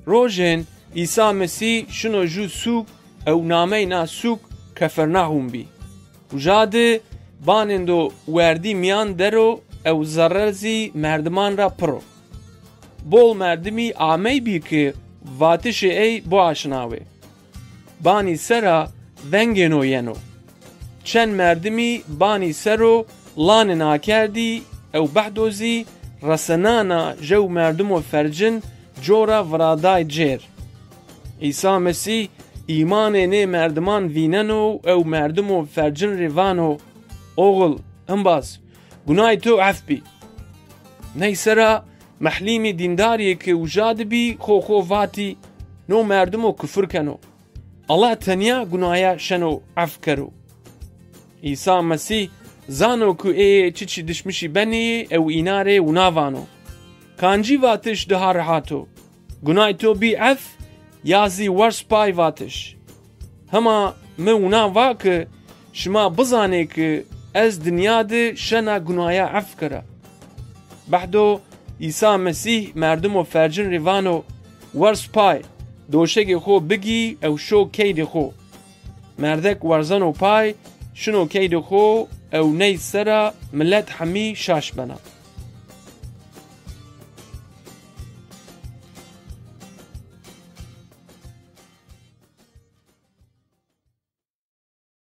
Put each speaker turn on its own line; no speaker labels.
روژن عیسی مسیح شنو جو سوک او نامه نا سوک کفرناهم بی و جاده بانندو وردی میان درو او زررزی مردمان را پرو بول مردمی آمی بی که واتش ای بو آشناوه بانی سرا ونگنو ینو چند مردمی بانی سرو لان ناکردی او بحدوزی رسنانا جو مردم و فرجن جورا ورادای جیر عیسی مسیح ایمان نه مردمان ویننو او مردم و فرجن روانو اوغل انباز گنای تو عف بی نی سرا محلیمی دینداری که وجاد بی خو واتی نو مردم و کفر کنو الله تنیا گنایا شنو عف کرو عیسی مسیح زانو که ای چی دشمشی بنی او ایناره و ناوانو کانجی واتش ده راحتو گنای تو بی عف یازی ورس پای واتش هما مونا واکه شما بزانه که از دنیا ده شنا گنایا عف کرا بعدو عیسی مسیح مردم و فرجن روانو ورس پای دوشک خو بگی او شو کید خو مردک ورزن و پای شنو کید خو او نی سرا ملت همی شاش بنا